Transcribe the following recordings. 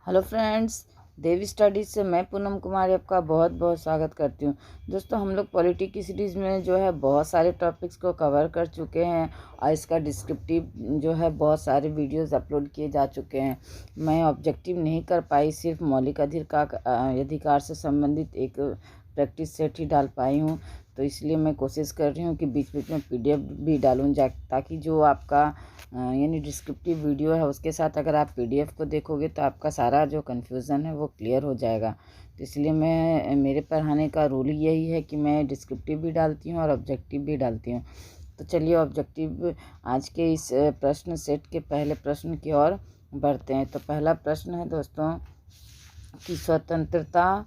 Hello friends, देवी studies से मैं पूनम कुमारी आपका बहुत बहुत स्वागत करती हूँ। दोस्तों, हम लोग पॉलिटी की सीरीज़ में जो है बहुत सारे टॉपिक्स को कवर कर चुके हैं और इसका डिस्क्रिप्टिव जो है बहुत सारे वीडियोस अपलोड किए जा चुके हैं। मैं ऑब्जेक्टिव नहीं कर पाई, सिर्फ मौलिक अधिकार से संबंधित एक प्रैक्टिस सेट ही डाल पाई हूँ। तो इसलिए मैं कोशिश कर रही हूँ कि बीच बीच में PDF भी डालूँ ताकि जो आपका यानी डिस्क्रिप्टिव वीडियो है उसके साथ अगर आप PDF को देखोगे तो आपका सारा जो कन्फ्यूज़न है वो क्लियर हो जाएगा। तो इसलिए मेरे पढ़ाने का रूल यही है कि मैं डिस्क्रिप्टिव भी डालती हूँ और ऑब्जेक्टिव भी डालती हूँ। तो चलिए ऑब्जेक्टिव आज के इस प्रश्न सेट के पहले प्रश्न की ओर बढ़ते हैं। तो पहला प्रश्न है दोस्तों कि स्वतंत्रता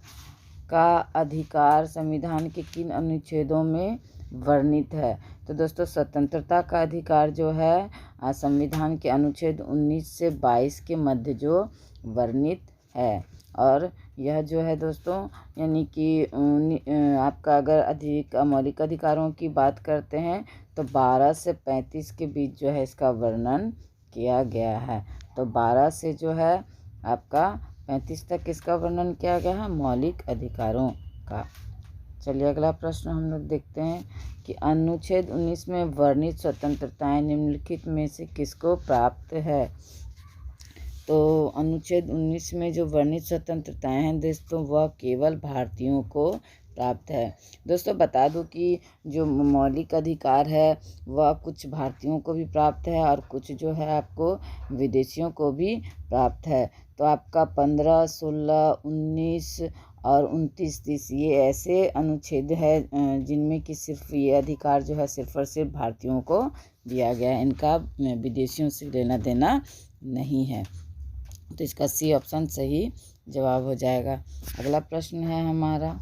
का अधिकार संविधान के किन अनुच्छेदों में वर्णित है। तो दोस्तों, स्वतंत्रता का अधिकार जो है संविधान के अनुच्छेद 19 से 22 के मध्य जो वर्णित है। और यह जो है दोस्तों यानी कि आपका अगर मौलिक अधिकारों की बात करते हैं तो 12 से 35 के बीच जो है इसका वर्णन किया गया है। तो 12 से जो है आपका 35 तक इसका वर्णन किया गया है मौलिक अधिकारों का। चलिए अगला प्रश्न हम लोग देखते हैं कि अनुच्छेद 19 में वर्णित स्वतंत्रताएं निम्नलिखित में से किसको प्राप्त है। तो अनुच्छेद 19 में जो वर्णित स्वतंत्रताएं हैं दोस्तों वह केवल भारतीयों को प्राप्त है। दोस्तों बता दूं कि जो मौलिक अधिकार है वह कुछ भारतीयों को भी प्राप्त है और कुछ जो है आपको विदेशियों को भी प्राप्त है। तो आपका 15, 16, 19 और 29, 30 ये ऐसे अनुच्छेद है जिनमें कि सिर्फ ये अधिकार जो है सिर्फ और सिर्फ भारतीयों को दिया गया है, इनका विदेशियों से लेना देना नहीं है। तो इसका C ऑप्शन सही जवाब हो जाएगा। अगला प्रश्न है हमारा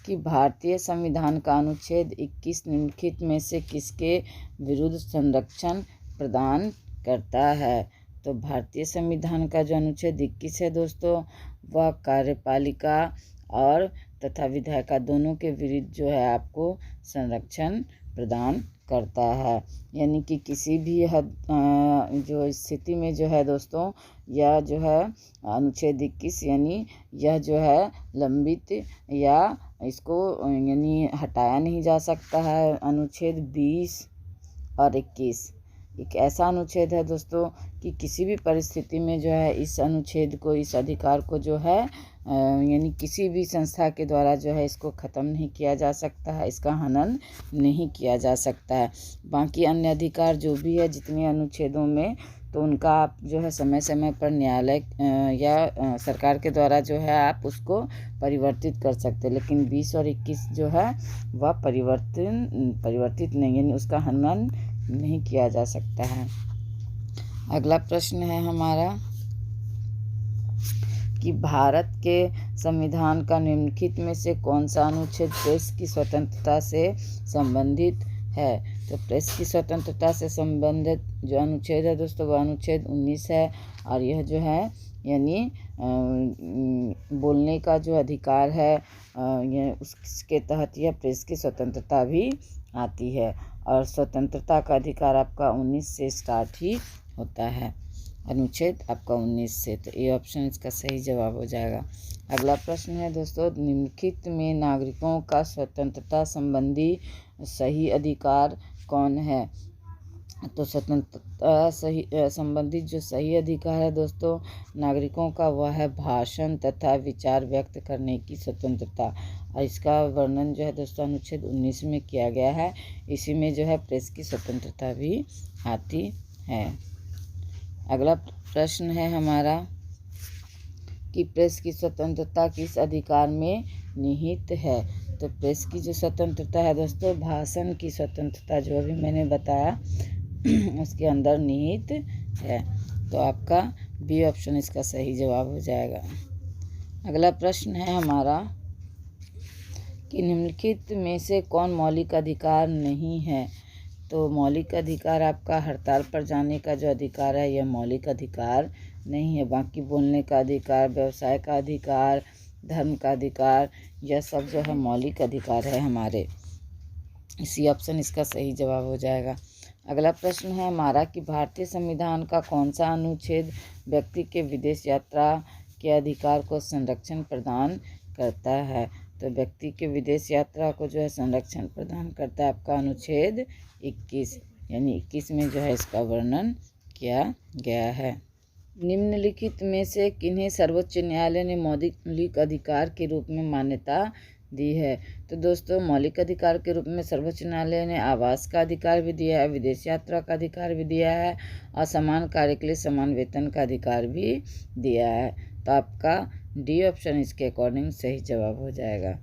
कि भारतीय संविधान का अनुच्छेद 21 निम्नलिखित में से किसके विरुद्ध संरक्षण प्रदान करता है। तो भारतीय संविधान का जो अनुच्छेद 21 है दोस्तों वह कार्यपालिका और तथा विधायिका दोनों के विरुद्ध जो है आपको संरक्षण प्रदान करता है। यानी कि किसी भी जो स्थिति में जो है दोस्तों यह जो है अनुच्छेद 21 यानी यह जो है लंबित या इसको यानी हटाया नहीं जा सकता है। अनुच्छेद 20 और 21 एक ऐसा अनुच्छेद है दोस्तों कि किसी भी परिस्थिति में जो है इस अनुच्छेद को, इस अधिकार को जो है यानी किसी भी संस्था के द्वारा जो है इसको ख़त्म नहीं किया जा सकता है, इसका हनन नहीं किया जा सकता है। बाकी अन्य अधिकार जो भी है जितने अनुच्छेदों में, तो उनका आप जो है समय समय पर न्यायालय या सरकार के द्वारा जो है आप उसको परिवर्तित कर सकते हैं। लेकिन 20 और 21 जो है वह परिवर्तित नहीं, यानी उसका हनन नहीं किया जा सकता है। अगला प्रश्न है हमारा कि भारत के संविधान का निम्नलिखित में से कौन सा अनुच्छेद प्रेस की स्वतंत्रता से संबंधित है। तो प्रेस की स्वतंत्रता से संबंधित जो अनुच्छेद है दोस्तों वह अनुच्छेद 19 है और यह जो है यानी बोलने का जो अधिकार है यह उसके तहत यह प्रेस की स्वतंत्रता भी आती है। और स्वतंत्रता का अधिकार आपका 19 से स्टार्ट ही होता है, अनुच्छेद आपका 19 से। तो ये ऑप्शन इसका सही जवाब हो जाएगा। अगला प्रश्न है दोस्तों, निम्नलिखित में नागरिकों का स्वतंत्रता संबंधी सही अधिकार कौन है। तो स्वतंत्रता संबंधित जो सही अधिकार है दोस्तों नागरिकों का वह है भाषण तथा विचार व्यक्त करने की स्वतंत्रता। और इसका वर्णन जो है दोस्तों अनुच्छेद 19 में किया गया है। इसी में जो है प्रेस की स्वतंत्रता भी आती है। अगला प्रश्न है हमारा कि प्रेस की स्वतंत्रता किस अधिकार में निहित है। तो प्रेस की जो स्वतंत्रता है दोस्तों भाषण की स्वतंत्रता जो अभी मैंने बताया उसके अंदर निहित है। तो आपका B ऑप्शन इसका सही जवाब हो जाएगा। अगला प्रश्न है हमारा कि निम्नलिखित में से कौन मौलिक अधिकार नहीं है। तो मौलिक अधिकार आपका हड़ताल पर जाने का जो अधिकार है यह मौलिक अधिकार नहीं है। बाकी बोलने का अधिकार, व्यवसाय का अधिकार, धर्म का अधिकार, यह सब जो है मौलिक अधिकार है हमारे। इसी ऑप्शन इसका सही जवाब हो जाएगा। अगला प्रश्न है हमारा कि भारतीय संविधान का कौन सा अनुच्छेद व्यक्ति के विदेश यात्रा के अधिकार को संरक्षण प्रदान करता है। तो व्यक्ति के विदेश यात्रा को जो है संरक्षण प्रदान करता है आपका अनुच्छेद 21, यानी 21 में जो है इसका वर्णन किया गया है। निम्नलिखित में से किन्हें सर्वोच्च न्यायालय ने मौलिक अधिकार के रूप में मान्यता दी है। तो दोस्तों मौलिक अधिकार के रूप में सर्वोच्च न्यायालय ने आवास का अधिकार भी दिया है, विदेश यात्रा का अधिकार भी दिया है और समान कार्य के लिए समान वेतन का अधिकार भी दिया है। तो आपका डी ऑप्शन इसके अकॉर्डिंग सही जवाब हो जाएगा।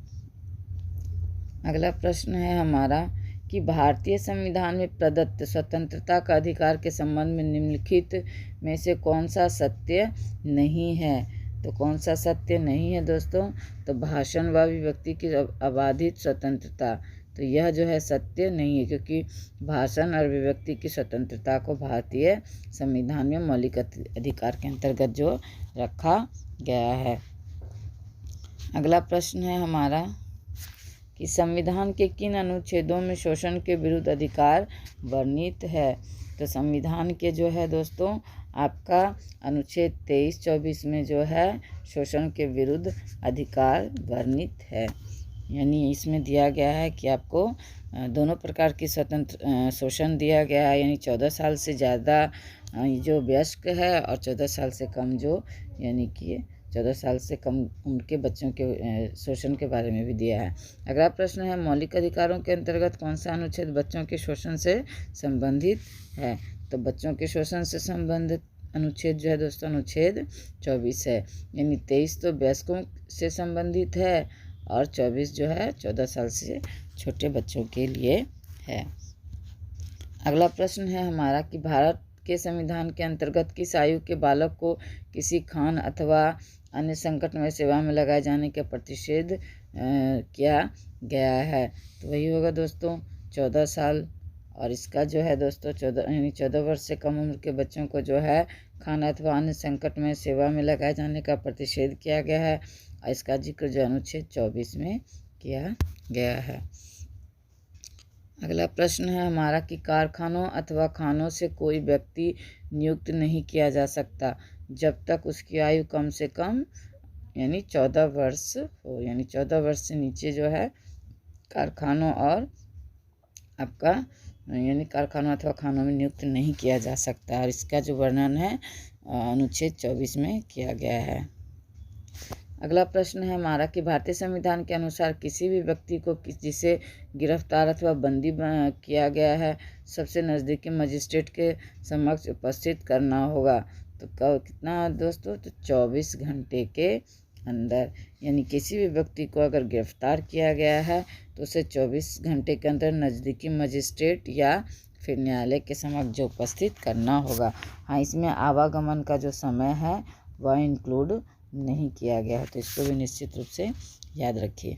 अगला प्रश्न है हमारा कि भारतीय संविधान में प्रदत्त स्वतंत्रता का अधिकार के संबंध में निम्नलिखित में से कौन सा सत्य नहीं है। तो कौन सा सत्य नहीं है दोस्तों, तो भाषण व अभिव्यक्ति की अबाधित स्वतंत्रता, तो यह जो है सत्य नहीं है, क्योंकि भाषण और अभिव्यक्ति की स्वतंत्रता को भारतीय संविधान में मौलिक अधिकार के अंतर्गत जो रखा गया है। अगला प्रश्न है हमारा कि संविधान के किन अनुच्छेदों में शोषण के विरुद्ध अधिकार वर्णित है। तो संविधान के जो है दोस्तों आपका अनुच्छेद 23-24 में जो है शोषण के विरुद्ध अधिकार वर्णित है, यानी इसमें दिया गया है कि आपको दोनों प्रकार की स्वतंत्र शोषण दिया गया है, यानी 14 साल से ज़्यादा जो वयस्क है और 14 साल से कम जो यानी कि 14 साल से कम उम्र के बच्चों के शोषण के बारे में भी दिया है। अगला प्रश्न है मौलिक अधिकारों के अंतर्गत कौन सा अनुच्छेद बच्चों के शोषण से संबंधित है। तो बच्चों के शोषण से संबंधित अनुच्छेद जो है दोस्तों अनुच्छेद 24 है, यानी 23 तो वयस्कों से संबंधित है और 24 जो है 14 साल से छोटे बच्चों के लिए है। अगला प्रश्न है हमारा कि भारत के संविधान के अंतर्गत किस आयु के बालक को किसी खान अथवा अन्य संकटमय सेवा में लगाए जाने का प्रतिषेध किया गया है। तो वही होगा दोस्तों 14 साल, और इसका जो है दोस्तों 14 वर्ष से कम उम्र के बच्चों को जो है खान अथवा अन्य संकटमय सेवा में लगाए जाने का प्रतिषेध किया गया है, और इसका जिक्र जो अनुच्छेद 24 में किया गया है। अगला प्रश्न है हमारा कि कारखानों अथवा खानों से कोई व्यक्ति नियुक्त नहीं किया जा सकता जब तक उसकी आयु कम से कम यानी 14 वर्ष हो, यानी 14 वर्ष से नीचे जो है कारखानों और आपका यानी कारखानों अथवा खानों में नियुक्त नहीं किया जा सकता, और इसका जो वर्णन है अनुच्छेद 24 में किया गया है। अगला प्रश्न है हमारा कि भारतीय संविधान के अनुसार किसी भी व्यक्ति को जिसे गिरफ्तार अथवा बंदी किया गया है सबसे नज़दीकी मजिस्ट्रेट के समक्ष उपस्थित करना होगा। तो कितना दोस्तों, तो 24 घंटे के अंदर, यानी किसी भी व्यक्ति को अगर गिरफ्तार किया गया है तो उसे 24 घंटे के अंदर नज़दीकी मजिस्ट्रेट या फिर न्यायालय के समक्ष जो उपस्थित करना होगा। हाँ, इसमें आवागमन का जो समय है वह इंक्लूड नहीं किया गया है, तो इसको भी निश्चित रूप से याद रखिए।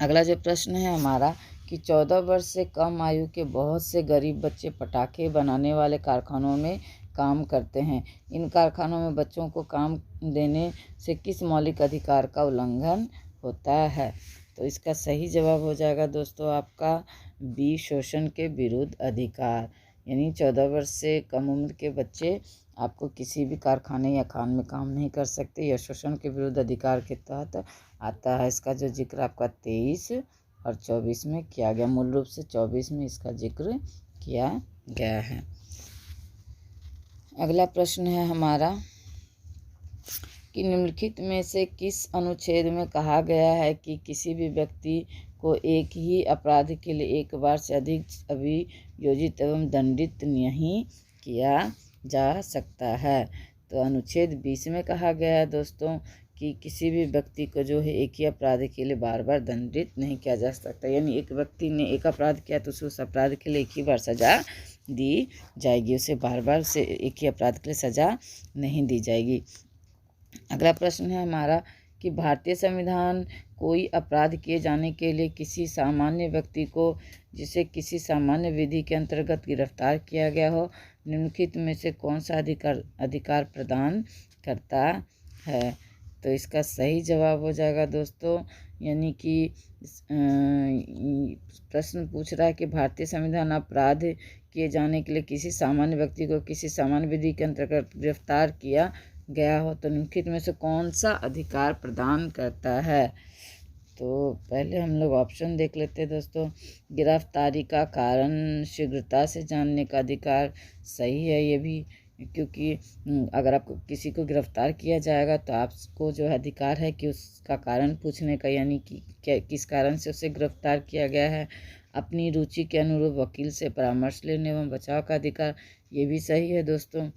अगला जो प्रश्न है हमारा कि 14 वर्ष से कम आयु के बहुत से गरीब बच्चे पटाखे बनाने वाले कारखानों में काम करते हैं। इन कारखानों में बच्चों को काम देने से किस मौलिक अधिकार का उल्लंघन होता है। तो इसका सही जवाब हो जाएगा दोस्तों आपका बी, शोषण के विरुद्ध अधिकार, यानी 14 वर्ष से कम उम्र के बच्चे आपको किसी भी कारखाने या खान में काम नहीं कर सकते, यह शोषण के विरुद्ध अधिकार के तहत आता है। इसका जो जिक्र आपका 23 और 24 में किया गया, मूल रूप से 24 में इसका जिक्र किया गया है। अगला प्रश्न है हमारा कि निम्नलिखित में से किस अनुच्छेद में कहा गया है कि किसी भी व्यक्ति को एक ही अपराध के लिए एक बार से अधिक अभियोजित एवं दंडित नहीं किया जा सकता है। तो अनुच्छेद 20 में कहा गया है दोस्तों कि किसी भी व्यक्ति को जो है एक ही अपराध के लिए बार बार दंडित नहीं किया जा सकता, यानी एक व्यक्ति ने एक अपराध किया तो उसे उस अपराध के लिए एक ही बार सज़ा दी जाएगी, उसे बार बार से एक ही अपराध के लिए सज़ा नहीं दी जाएगी। अगला प्रश्न है हमारा कि भारतीय संविधान कोई अपराध किए जाने के लिए किसी सामान्य व्यक्ति को जिसे किसी सामान्य विधि के अंतर्गत गिरफ्तार किया गया हो निम्नलिखित में से कौन सा अधिकार प्रदान करता है। तो इसका सही जवाब हो जाएगा दोस्तों यानी कि प्रश्न पूछ रहा है कि भारतीय संविधान अपराध किए जाने के लिए किसी सामान्य व्यक्ति को किसी सामान्य विधि के अंतर्गत गिरफ्तार किया गया हो तो निम्नलिखित में से कौन सा अधिकार प्रदान करता है। तो पहले हम लोग ऑप्शन देख लेते हैं दोस्तों। गिरफ्तारी का कारण शीघ्रता से जानने का अधिकार, सही है ये भी, क्योंकि अगर आपको किसी को गिरफ्तार किया जाएगा तो आपको जो है अधिकार है कि उसका कारण पूछने का, यानी कि किस कारण से उसे गिरफ्तार किया गया है। अपनी रुचि के अनुरूप वकील से परामर्श लेने एवं बचाव का अधिकार, ये भी सही है दोस्तों।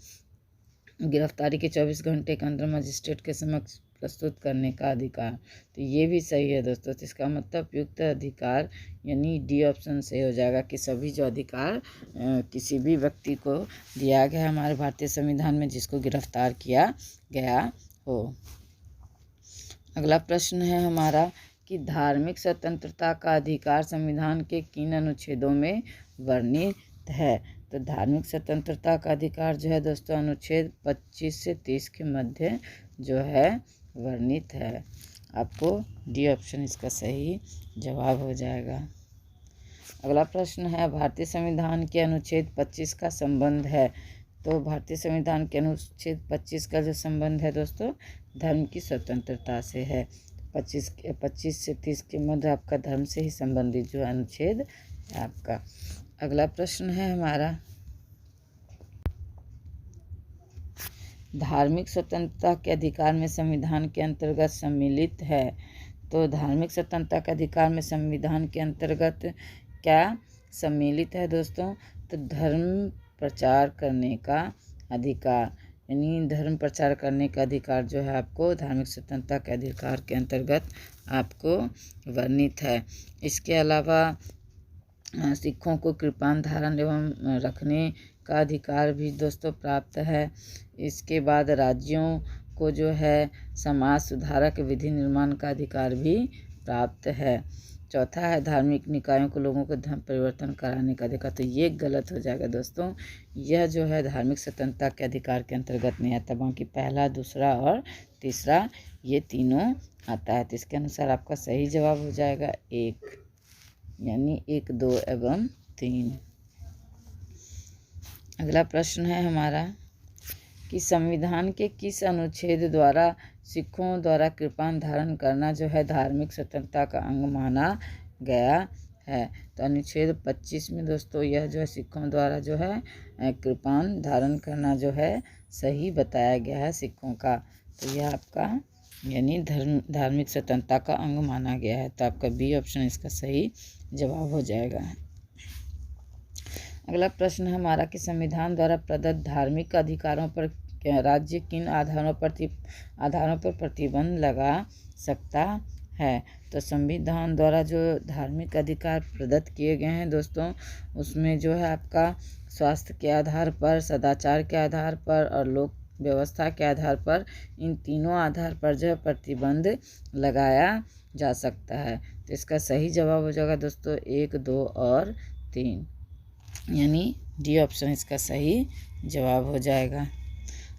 गिरफ्तारी के 24 घंटे के अंदर मजिस्ट्रेट के समक्ष प्रस्तुत करने का अधिकार, तो ये भी सही है दोस्तों। तो इसका मतलब उपयुक्त अधिकार यानी डी ऑप्शन सही हो जाएगा कि सभी जो अधिकार किसी भी व्यक्ति को दिया गया है हमारे भारतीय संविधान में जिसको गिरफ्तार किया गया हो। अगला प्रश्न है हमारा कि धार्मिक स्वतंत्रता का अधिकार संविधान के किन अनुच्छेदों में वर्णित है। तो धार्मिक स्वतंत्रता का अधिकार जो है दोस्तों अनुच्छेद 25 से 30 के मध्य जो है वर्णित है। आपको डी ऑप्शन इसका सही जवाब हो जाएगा। अगला प्रश्न है भारतीय संविधान के अनुच्छेद 25 का संबंध है। तो भारतीय संविधान के अनुच्छेद 25 का जो संबंध है दोस्तों धर्म की स्वतंत्रता से है। 25 से 30 के मध्य आपका धर्म से ही संबंधित जो अनुच्छेद है आपका। अगला प्रश्न है हमारा धार्मिक स्वतंत्रता के अधिकार में संविधान के अंतर्गत सम्मिलित है। तो धार्मिक स्वतंत्रता के अधिकार में संविधान के अंतर्गत क्या सम्मिलित है दोस्तों। तो धर्म प्रचार करने का अधिकार, यानी धर्म प्रचार करने का अधिकार जो है आपको धार्मिक स्वतंत्रता के अधिकार के अंतर्गत आपको वर्णित है। इसके अलावा सिखों को कृपाण धारण एवं रखने का अधिकार भी दोस्तों प्राप्त है। इसके बाद राज्यों को जो है समाज सुधारक विधि निर्माण का अधिकार भी प्राप्त है। चौथा है धार्मिक निकायों को लोगों को धर्म परिवर्तन कराने का अधिकार। तो ये गलत हो जाएगा दोस्तों, यह जो है धार्मिक स्वतंत्रता के अधिकार के अंतर्गत नहीं आता, बाकी पहला, दूसरा और तीसरा ये तीनों आता है। तो इसके अनुसार आपका सही जवाब हो जाएगा 1, यानी 1, 2 एवं 3। अगला प्रश्न है हमारा कि संविधान के किस अनुच्छेद द्वारा सिखों द्वारा कृपाण धारण करना जो है धार्मिक स्वतंत्रता का अंग माना गया है। तो अनुच्छेद 25 में दोस्तों यह जो है सिखों द्वारा जो है कृपाण धारण करना जो है सही बताया गया है सिखों का। तो यह आपका यानी धार्मिक स्वतंत्रता का अंग माना गया है। तो आपका बी ऑप्शन इसका सही जवाब हो जाएगा। अगला प्रश्न हमारा कि संविधान द्वारा प्रदत्त धार्मिक अधिकारों पर राज्य किन आधारों पर प्रतिबंध लगा सकता है। तो संविधान द्वारा जो धार्मिक अधिकार प्रदत्त किए गए हैं दोस्तों उसमें जो है आपका स्वास्थ्य के आधार पर, सदाचार के आधार पर और लोक व्यवस्था के आधार पर, इन तीनों आधार पर जो है प्रतिबंध लगाया जा सकता है। तो इसका सही जवाब हो जाएगा दोस्तों 1, 2 और 3, यानी डी ऑप्शन इसका सही जवाब हो जाएगा।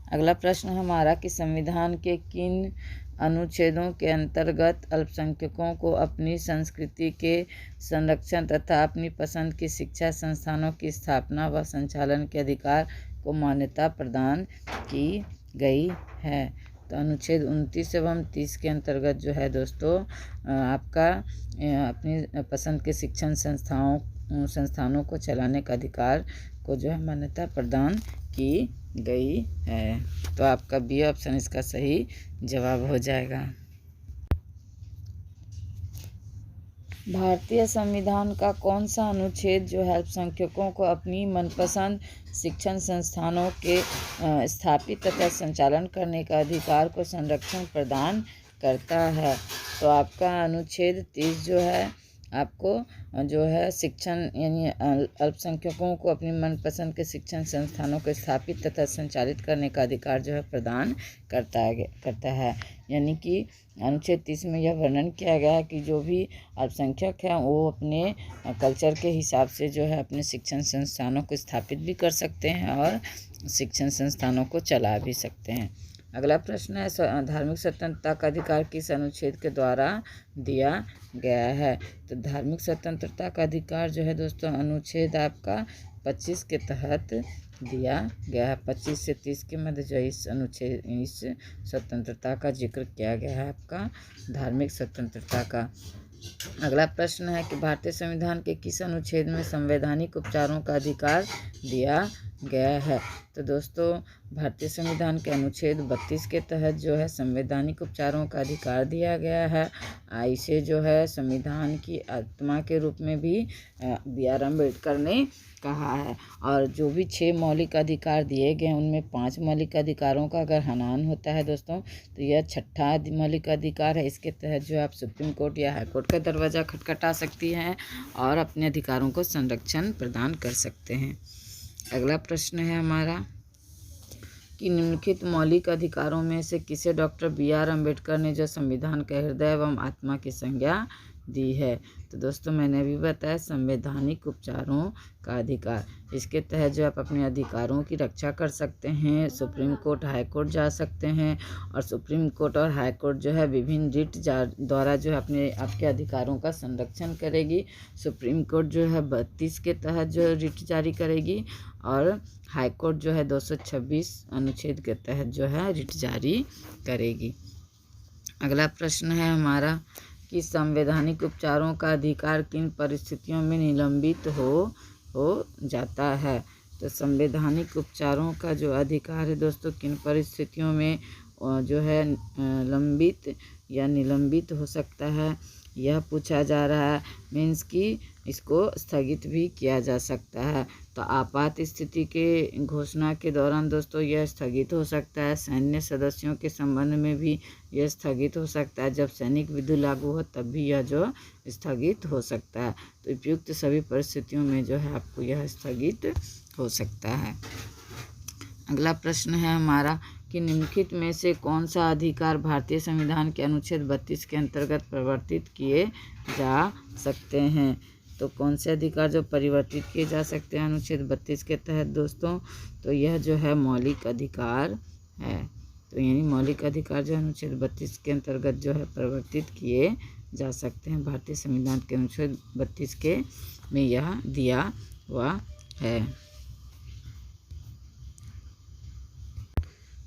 अगला प्रश्न हमारा कि संविधान के किन अनुच्छेदों के अंतर्गत अल्पसंख्यकों को अपनी संस्कृति के संरक्षण तथा अपनी पसंद की शिक्षा संस्थानों की स्थापना व संचालन के अधिकार को मान्यता प्रदान की गई है। तो अनुच्छेद 29 एवं 30 के अंतर्गत जो है दोस्तों आपका अपनी पसंद के शिक्षण संस्थानों को चलाने का अधिकार को जो है मान्यता प्रदान की गई है। तो आपका बी ऑप्शन इसका सही जवाब हो जाएगा। भारतीय संविधान का कौन सा अनुच्छेद जो है अल्पसंख्यकों को अपनी मनपसंद शिक्षण संस्थानों के स्थापित तथा संचालन करने का अधिकार को संरक्षण प्रदान करता है। तो आपका अनुच्छेद 30 जो है आपको जो है शिक्षण यानी अल्पसंख्यकों को अपनी मनपसंद के शिक्षण संस्थानों को स्थापित तथा संचालित करने का अधिकार जो है प्रदान करता है। यानी कि अनुच्छेद 30 में यह वर्णन किया गया है कि जो भी अल्पसंख्यक हैं वो अपने कल्चर के हिसाब से जो है अपने शिक्षण संस्थानों को स्थापित भी कर सकते हैं और शिक्षण संस्थानों को चला भी सकते हैं। अगला प्रश्न है धार्मिक स्वतंत्रता का अधिकार किस अनुच्छेद के द्वारा दिया गया है? तो धार्मिक स्वतंत्रता का अधिकार जो है दोस्तों अनुच्छेद आपका 25 के तहत दिया गया है। 25 से 30 के मध्य जो इस स्वतंत्रता का जिक्र किया गया है आपका धार्मिक स्वतंत्रता का। अगला प्रश्न है कि भारतीय संविधान के किस अनुच्छेद में संवैधानिक उपचारों का अधिकार दिया गया है? तो दोस्तों भारतीय संविधान के अनुच्छेद 32 के तहत जो है संवैधानिक उपचारों का अधिकार दिया गया है। इसे जो है संविधान की आत्मा के रूप में भी B.R. अम्बेडकर ने कहा है। और जो भी 6 मौलिक अधिकार दिए गए हैं उनमें 5 मौलिक अधिकारों का अगर हनन होता है दोस्तों तो यह 6ठा मौलिक अधिकार है। इसके तहत जो आप सुप्रीम कोर्ट या हाई कोर्ट का दरवाज़ा खटखटा सकती हैं और अपने अधिकारों को संरक्षण प्रदान कर सकते हैं। अगला प्रश्न है हमारा कि निम्नलिखित मौलिक अधिकारों में से किसे डॉक्टर B.R. अम्बेडकर ने जो संविधान का हृदय एवं आत्मा की संज्ञा दी है? तो दोस्तों मैंने अभी बताया संवैधानिक उपचारों का अधिकार। इसके तहत जो आप अपने अधिकारों की रक्षा कर सकते हैं, सुप्रीम कोर्ट हाई कोर्ट जा सकते हैं और सुप्रीम कोर्ट और हाई कोर्ट जो है विभिन्न रिट द्वारा जो है आपके अधिकारों का संरक्षण करेगी। सुप्रीम कोर्ट जो है 32 के तहत जो रिट जारी करेगी और हाई कोर्ट जो है 226 अनुच्छेद के तहत जो है रिट जारी करेगी। अगला प्रश्न है हमारा कि संवैधानिक उपचारों का अधिकार किन परिस्थितियों में निलंबित हो जाता है? तो संवैधानिक उपचारों का जो अधिकार है दोस्तों किन परिस्थितियों में जो है लंबित या निलंबित हो सकता है यह पूछा जा रहा है। मीन्स कि इसको स्थगित भी किया जा सकता है। तो आपात स्थिति के घोषणा के दौरान दोस्तों यह स्थगित हो सकता है। सैन्य सदस्यों के संबंध में भी यह स्थगित हो सकता है। जब सैनिक विधि लागू हो तब भी यह जो स्थगित हो सकता है। तो उपयुक्त सभी परिस्थितियों में जो है आपको यह स्थगित हो सकता है। अगला प्रश्न है हमारा कि निम्नलिखित में से कौन सा अधिकार भारतीय संविधान के अनुच्छेद 32 के अंतर्गत परिवर्तित किए जा सकते हैं? तो कौन से अधिकार जो परिवर्तित किए जा सकते हैं अनुच्छेद 32 के तहत दोस्तों? तो यह जो है मौलिक अधिकार है। तो यानी मौलिक अधिकार जो अनुच्छेद 32 के अंतर्गत जो है परिवर्तित किए जा सकते हैं। भारतीय संविधान के अनुच्छेद 32 के में यह दिया हुआ है।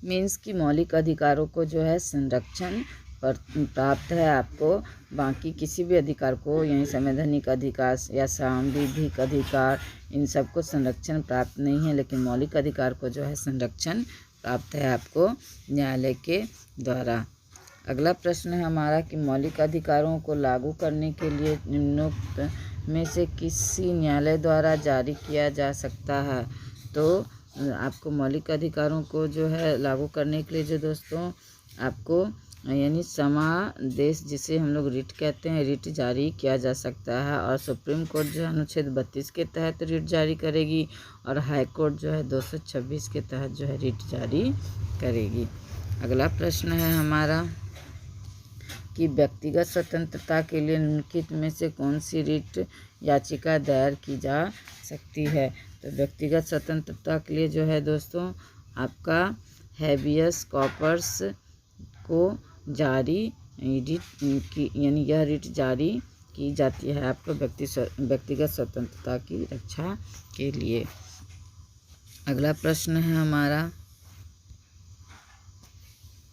मीन्स कि मौलिक अधिकारों को जो है संरक्षण प्राप्त है आपको। बाकी किसी भी अधिकार को यानी संवैधानिक अधिकार या सांविधिक अधिकार इन सब को संरक्षण प्राप्त नहीं है, लेकिन मौलिक अधिकार को जो है संरक्षण प्राप्त है आपको न्यायालय के द्वारा। अगला प्रश्न है हमारा कि मौलिक अधिकारों को लागू करने के लिए निम्नोक्त में से किसी न्यायालय द्वारा जारी किया जा सकता है? तो आपको मौलिक अधिकारों को जो है लागू करने के लिए जो दोस्तों आपको यानी समादेश जिसे हम लोग रिट कहते हैं रिट जारी किया जा सकता है। और सुप्रीम कोर्ट जो है अनुच्छेद 32 के तहत रिट जारी करेगी और हाई कोर्ट जो है 226 के तहत जो है रिट जारी करेगी। अगला प्रश्न है हमारा कि व्यक्तिगत स्वतंत्रता के लिए निम्नलिखित में से कौन सी रिट याचिका दायर की जा सकती है? तो व्यक्तिगत स्वतंत्रता के लिए जो है दोस्तों आपका हैबियस कॉर्पस को जारी यानी यह रिट जारी की जाती है आपको व्यक्तिगत स्वतंत्रता की रक्षा के लिए। अगला प्रश्न है हमारा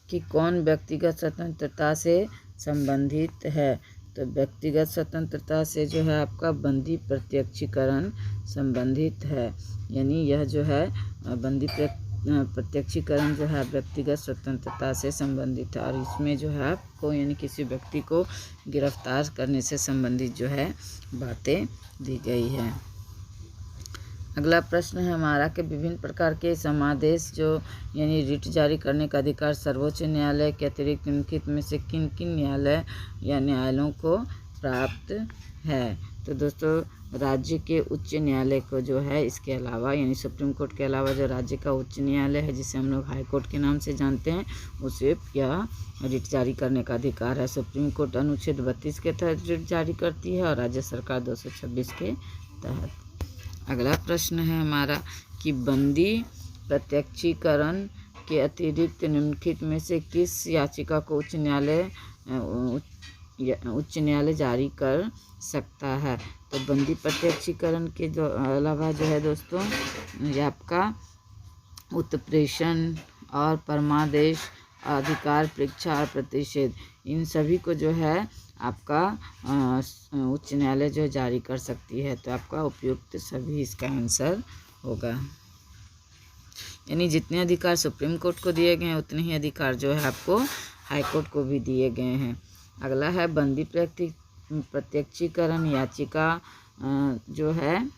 कि कौन व्यक्तिगत स्वतंत्रता से संबंधित है? तो व्यक्तिगत स्वतंत्रता से जो है आपका बंदी प्रत्यक्षीकरण संबंधित है। यानी यह जो है बंदी प्रत्यक्षीकरण जो है व्यक्तिगत स्वतंत्रता से संबंधित है और इसमें जो है आपको यानी किसी व्यक्ति को गिरफ्तार करने से संबंधित जो है बातें दी गई है। अगला प्रश्न है हमारा कि विभिन्न प्रकार के समादेश जो यानी रिट जारी करने का अधिकार सर्वोच्च न्यायालय के अतिरिक्त निम्नलिखित में से किन किन न्यायालय या न्यायालयों को प्राप्त है? तो दोस्तों राज्य के उच्च न्यायालय को जो है इसके अलावा यानी सुप्रीम कोर्ट के अलावा जो राज्य का उच्च न्यायालय है जिसे हम लोग हाई कोर्ट के नाम से जानते हैं उसे यह रिट जारी करने का अधिकार है। सुप्रीम कोर्ट अनुच्छेद 32 के तहत रिट जारी करती है और राज्य सरकार 226 के तहत। अगला प्रश्न है हमारा कि बंदी प्रत्यक्षीकरण के अतिरिक्त निम्नलिखित में से किस याचिका को उच्च न्यायालय जारी कर सकता है? तो बंदी प्रत्यक्षीकरण के जो अलावा जो है दोस्तों, ये आपका उत्प्रेषण और परमादेश, अधिकार परीक्षा और प्रतिषेध, इन सभी को जो है आपका उच्च न्यायालय जो जारी कर सकती है। तो आपका उपयुक्त सभी इसका आंसर होगा। यानी जितने अधिकार सुप्रीम कोर्ट को दिए गए हैं उतने ही अधिकार जो है आपको हाई कोर्ट को भी दिए गए हैं। अगला है बंदी प्रत्यक्षीकरण याचिका जो है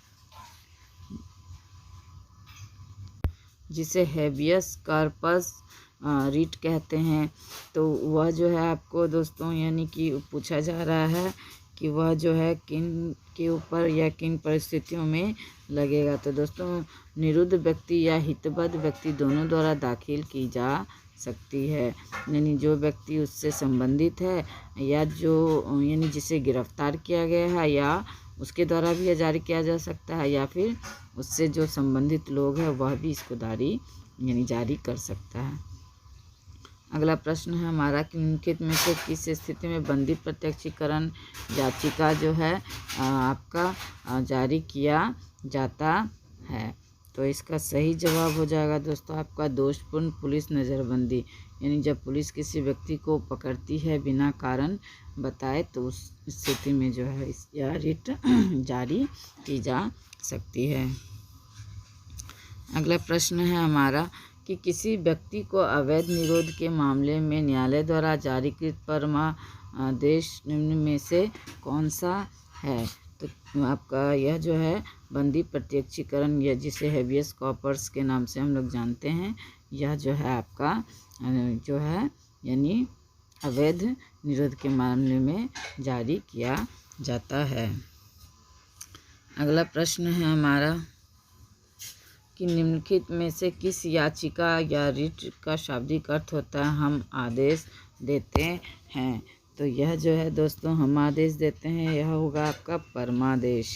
जिसे हेबियस कॉर्पस रिट कहते हैं। तो वह जो है आपको दोस्तों यानी कि पूछा जा रहा है कि वह जो है किन के ऊपर या किन परिस्थितियों में लगेगा। तो दोस्तों निरुद्ध व्यक्ति या हितबद्ध व्यक्ति दोनों द्वारा दाखिल की जा सकती है। यानी जो व्यक्ति उससे संबंधित है या जो यानी जिसे गिरफ्तार किया गया है या उसके द्वारा भी जारी किया जा सकता है, या फिर उससे जो संबंधित लोग हैं वह भी इसको जारी कर सकता है। अगला प्रश्न है हमारा कि निम्नलिखित में से किस स्थिति में बंदी प्रत्यक्षीकरण याचिका जो है आपका जारी किया जाता है? तो इसका सही जवाब हो जाएगा दोस्तों आपका दोषपूर्ण पुलिस नज़रबंदी। यानी जब पुलिस किसी व्यक्ति को पकड़ती है बिना कारण बताए तो उस स्थिति में जो है यह रिट जारी की जा सकती है। अगला प्रश्न है हमारा कि किसी व्यक्ति को अवैध निरोध के मामले में न्यायालय द्वारा जारीकृत परमादेश निम्न में से कौन सा है? तो आपका यह जो है बंदी प्रत्यक्षीकरण या जिसे हेबियस कॉर्पस के नाम से हम लोग जानते हैं, यह जो है आपका जो है यानी अवैध निरोध के मामले में जारी किया जाता है। अगला प्रश्न है हमारा कि निम्नलिखित में से किस याचिका या रिट का शाब्दिक अर्थ होता है हम आदेश देते हैं? तो यह जो है दोस्तों हम आदेश देते हैं, यह होगा आपका परमादेश।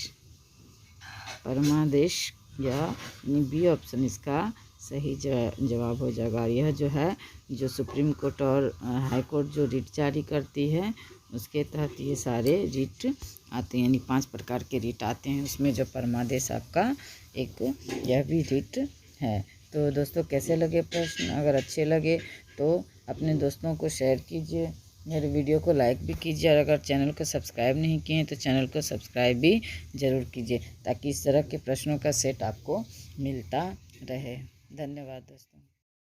परमादेश या बी ऑप्शन इसका सही जवाब हो जाएगा। यह जो है जो सुप्रीम कोर्ट और हाई कोर्ट जो रिट जारी करती है उसके तहत ये सारे रिट आते हैं। यानी 5 प्रकार के रिट आते हैं, उसमें जो परमादेश आपका एक यह भी रिट है। तो दोस्तों कैसे लगे प्रश्न? अगर अच्छे लगे तो अपने दोस्तों को शेयर कीजिए, मेरे वीडियो को लाइक भी कीजिए, और अगर चैनल को सब्सक्राइब नहीं किए हैं तो चैनल को सब्सक्राइब भी ज़रूर कीजिए ताकि इस तरह के प्रश्नों का सेट आपको मिलता रहे। धन्यवाद दोस्तों।